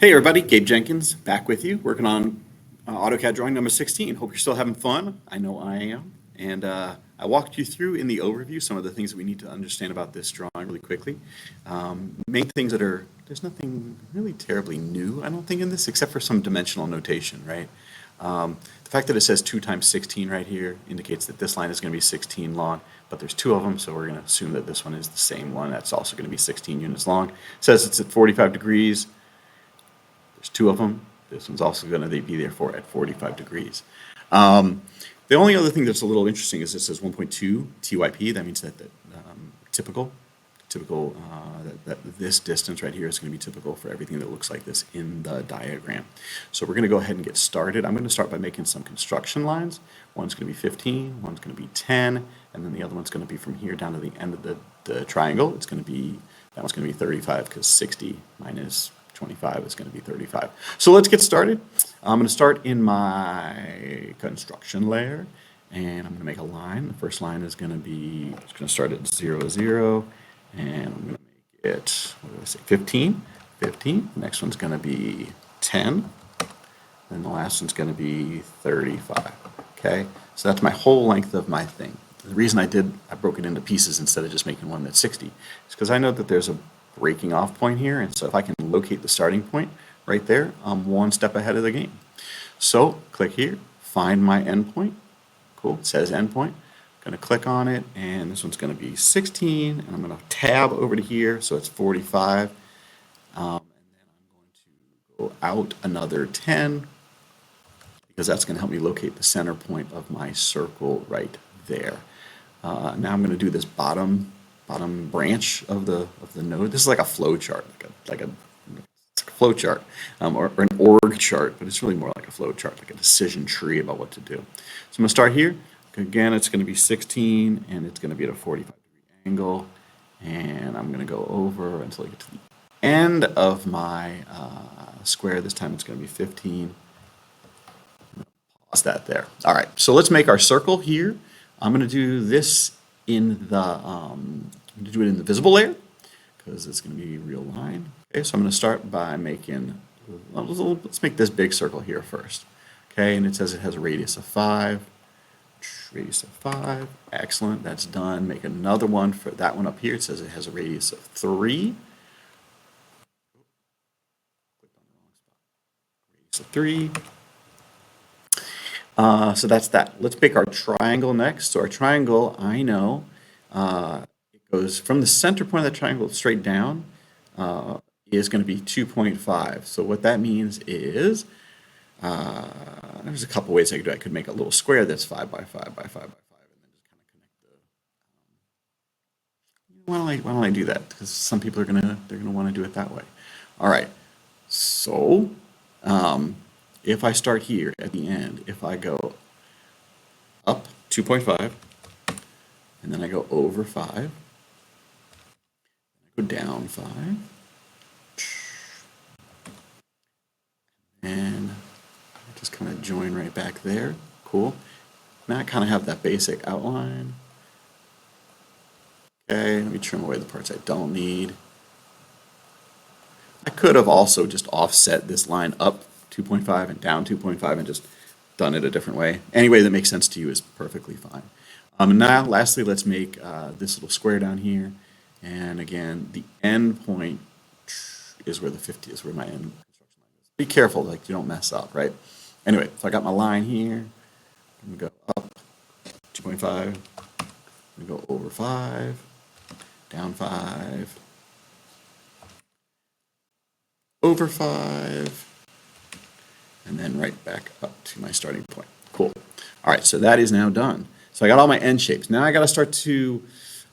Hey everybody, Gabe Jenkins back with you, working on AutoCAD drawing number 16. Hope you're still having fun. I know I am. And I walked you through in the overview some of the things that we need to understand about this drawing really quickly. Main things that are, there's nothing really terribly new, I don't think, in this, except for some dimensional notation, right? The fact that it says 2 times 16 right here indicates that this line is going to be 16 long, but there's 2 of them, so we're going to assume that this one is the same one. That's also going to be 16 units long. It says it's at 45 degrees. There's 2 of them. This one's also going to be there for at 45 degrees. The only other thing that's a little interesting is it says 1.2 TYP. That means that typical that this distance right here is going to be typical for everything that looks like this in the diagram. So we're going to go ahead and get started. I'm going to start by making some construction lines. One's going to be 15, one's going to be 10, and then the other one's going to be from here down to the end of the triangle. It's going to be, that one's going to be 35 because 60 minus 25 is going to be 35. So let's get started. I'm going to start in my construction layer, and I'm going to make a line. The first line is going to be, it's going to start at 0, 0, and I'm going to make it, what did I say, 15, 15. The next one's going to be 10, and the last one's going to be 35. Okay, so that's my whole length of my thing. The reason I broke it into pieces instead of just making one that's 60 is because I know that there's a breaking off point here, and so if I can locate the starting point right there, I'm one step ahead of the game. So click here, find my endpoint. Cool, it says endpoint. I'm going to click on it, and this one's going to be 16, and I'm going to tab over to here, so it's 45, and then I'm going to go out another 10 because that's going to help me locate the center point of my circle right there. Now I'm going to do this bottom branch of the node. This is like a flow chart, like a flow chart, or an org chart, but it's really more like a flow chart, like a decision tree about what to do. So I'm going to start here. Again, it's going to be 16, and it's going to be at a 45-degree angle, and I'm going to go over until I get to the end of my square. This time it's going to be 15. Pause that there. All right, so let's make our circle here. I'm going to do this in the visible layer because it's going to be a real line. Okay, so I'm going to start by making, let's make this big circle here first. Okay, and it says it has a radius of 5. Radius of 5. Excellent, that's done. Make another one for that one up here. It says it has a radius of 3. Radius of 3. So that's that. Let's pick our triangle next. So our triangle, I know, it goes from the center point of the triangle straight down, is going to be 2.5. So what that means is, there's a couple ways I could do it. I could make a little square that's 5 by 5 by 5 by 5, and then just kind of connect the. Why don't I do that? Because some people are gonna want to do it that way. All right. So, if I start here at the end, if I go up 2.5, and then I go over 5, I go down 5, and I just kind of join right back there. Cool. Now I kind of have that basic outline. Okay, let me trim away the parts I don't need. I could have also just offset this line up 2.5 and down 2.5 and just done it a different way. Any way that makes sense to you is perfectly fine. Now, lastly, let's make this little square down here. And again, the end point is where the 50 is, where my end construction line is. Be careful, like you don't mess up, right? Anyway, so I got my line here. I'm going to go up 2.5. I'm going to go over 5, down 5, over 5, and then right back up to my starting point. Cool. All right, so that is now done. So I got all my end shapes. Now I got to start to,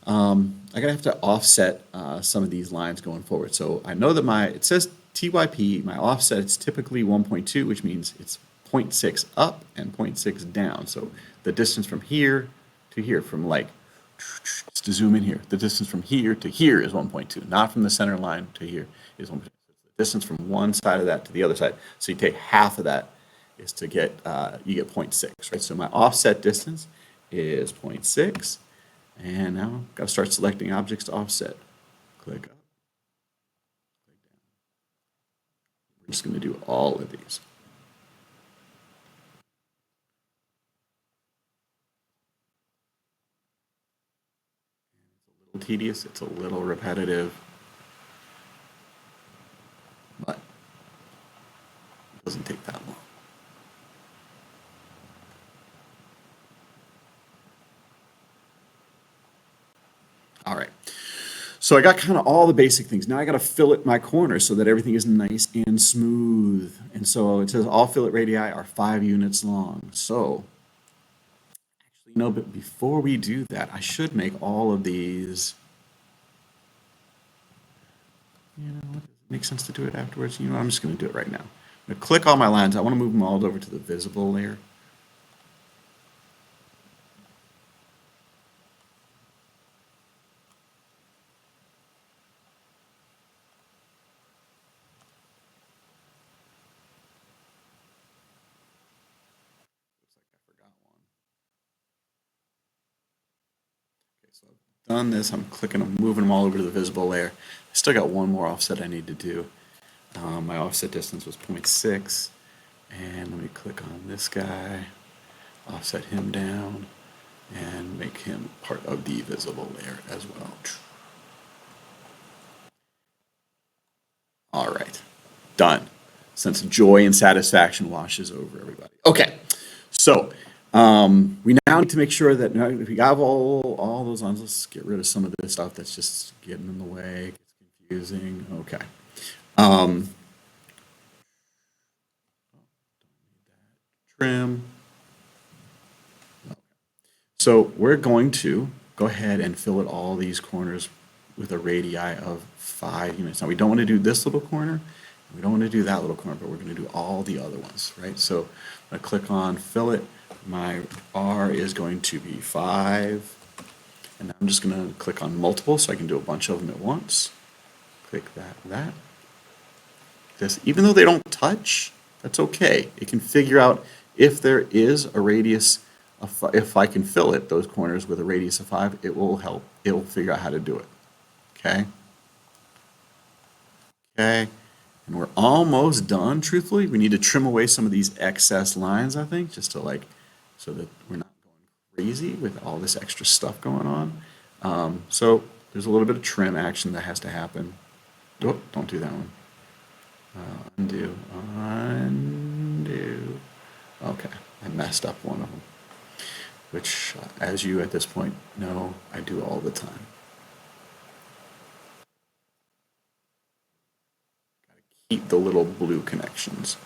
have to offset some of these lines going forward. So I know that it says TYP, my offset is typically 1.2, which means it's 0.6 up and 0.6 down. So the distance from here to here, from like, just to zoom in here, the distance from here to here is 1.2, not from the center line to here is 1.2. The distance from one side of that to the other side. So you take half of that is to get, you get 0.6, right? So my offset distance is 0.6, and now I've got to start selecting objects to offset. Click up, click down. I'm just going to do all of these. It's a little tedious, it's a little repetitive, but it doesn't take that long. All right. So I got kind of all the basic things. Now I got to fillet my corners so that everything is nice and smooth. And so it says all fillet radii are 5 units long. So actually, no, but before we do that, I should make all of these. You know, does it make sense to do it afterwards? You know, I'm just going to do it right now. I'm going to click all my lines. I want to move them all over to the visible layer. So I've done this. I'm clicking, I'm moving them all over to the visible layer. I still got one more offset I need to do. My offset distance was 0.6. And let me click on this guy, offset him down, and make him part of the visible layer as well. All right, done. Sense of joy and satisfaction washes over everybody. Okay, so we now need to make sure that now if we have all those on, let's get rid of some of this stuff that's just getting in the way. It's confusing. Okay. Trim. So we're going to go ahead and fillet all these corners with a radii of 5 units. Now we don't want to do this little corner, we don't want to do that little corner, but we're going to do all the other ones, right? So I'm going to click on fillet. My R is going to be 5. And I'm just going to click on multiple so I can do a bunch of them at once. Click that. This, even though they don't touch, that's okay. It can figure out if there is a radius of, if I can fillet those corners with a radius of 5, it will help. It will figure out how to do it. Okay. Okay. And we're almost done, truthfully. We need to trim away some of these excess lines, I think, just to like, so that we're not going crazy with all this extra stuff going on. So there's a little bit of trim action that has to happen. Oh, don't do that one. Undo. Okay, I messed up one of them, which, as you at this point know, I do all the time. Gotta keep the little blue connections.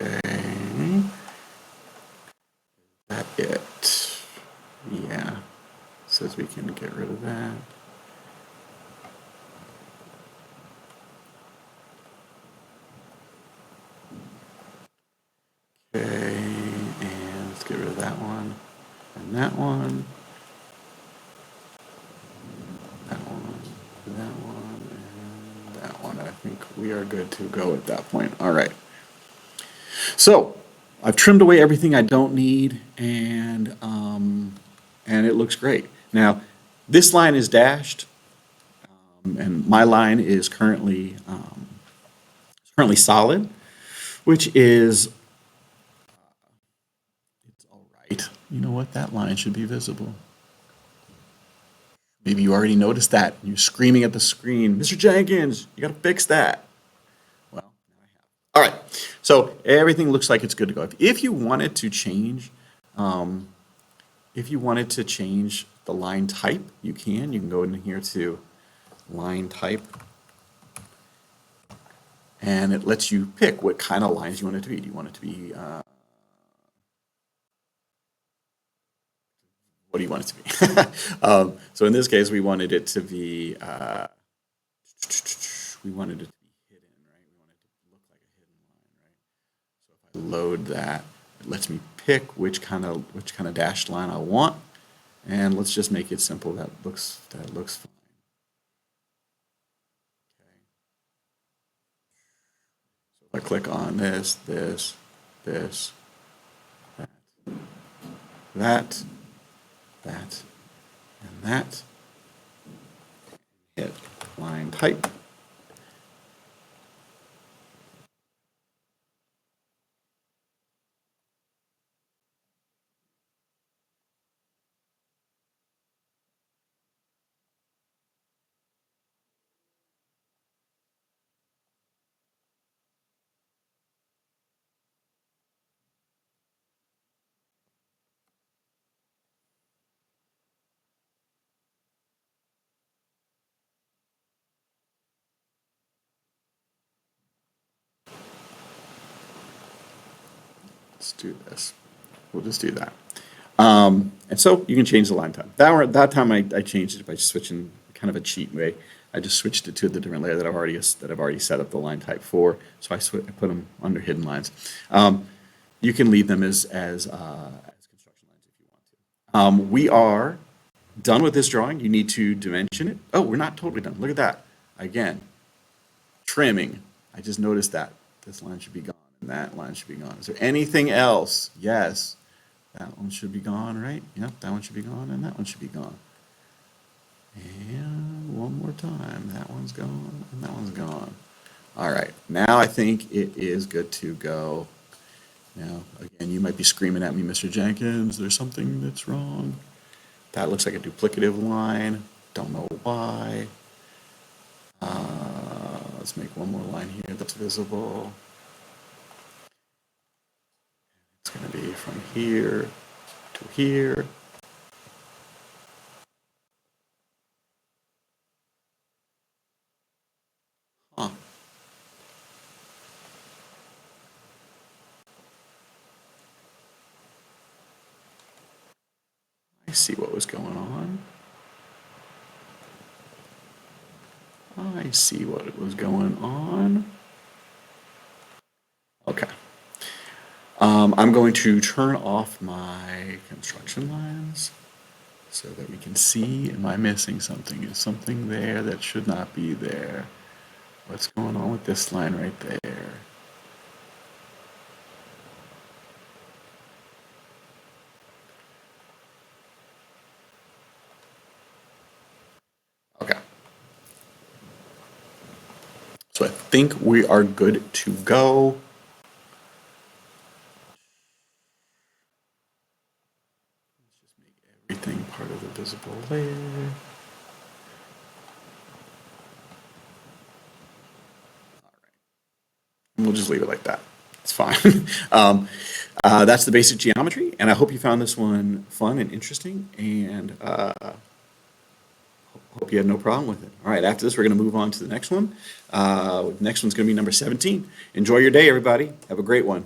Okay. Is that it? Yeah. Says we can get rid of that. Okay, and let's get rid of that one, and that one, that one, that one, and that one. I think we are good to go at that point. All right. So I've trimmed away everything I don't need, and it looks great. Now, this line is dashed, and my line is currently solid, which is it's all right. You know what? That line should be visible. Maybe you already noticed that. You're screaming at the screen, Mr. Jenkins, you got to fix that. Well, now I have. All right. So everything looks like it's good to go. If you wanted to change, the line type, you can. You can go in here to line type, and it lets you pick what kind of lines you want it to be. Do you want it to be what do you want it to be? So in this case, we wanted it to be we wanted it to be hidden, right? We want it to look like a hidden line, right? So if I load that, it lets me pick which kind of dashed line I want, and let's just make it simple. That looks fine. Okay. So if I click on this, that, that, and that, type. Let's do this. We'll just do that. And so you can change the line type. That time I changed it by switching kind of a cheat way. I just switched it to the different layer that I've already set up the line type for. So I put them under hidden lines. You can leave them as construction lines if you want to. We are done with this drawing. You need to dimension it. Oh, we're not totally done. Look at that. Again, trimming. I just noticed that this line should be gone and that line should be gone. Is there anything else? Yes. That one should be gone, right? Yep, that one should be gone and that one should be gone. And one more time. That one's gone and that one's gone. All right, now I think it is good to go. Now, again, you might be screaming at me, Mr. Jenkins, there's something that's wrong. That looks like a duplicative line. Don't know why. Let's make one more line here that's visible. It's going to be from here to here. Huh. I see what was going on. I see what was going on. Okay. I'm going to turn off my construction lines so that we can see, am I missing something? Is something there that should not be there? What's going on with this line right there? Okay. So I think we are good to go. Let's just make everything part of the visible layer. We'll just leave it like that. It's fine. That's the basic geometry, and I hope you found this one fun and interesting, and hope you had no problem with it. All right, after this, we're going to move on to the next one. Next one's going to be number 17. Enjoy your day, everybody. Have a great one.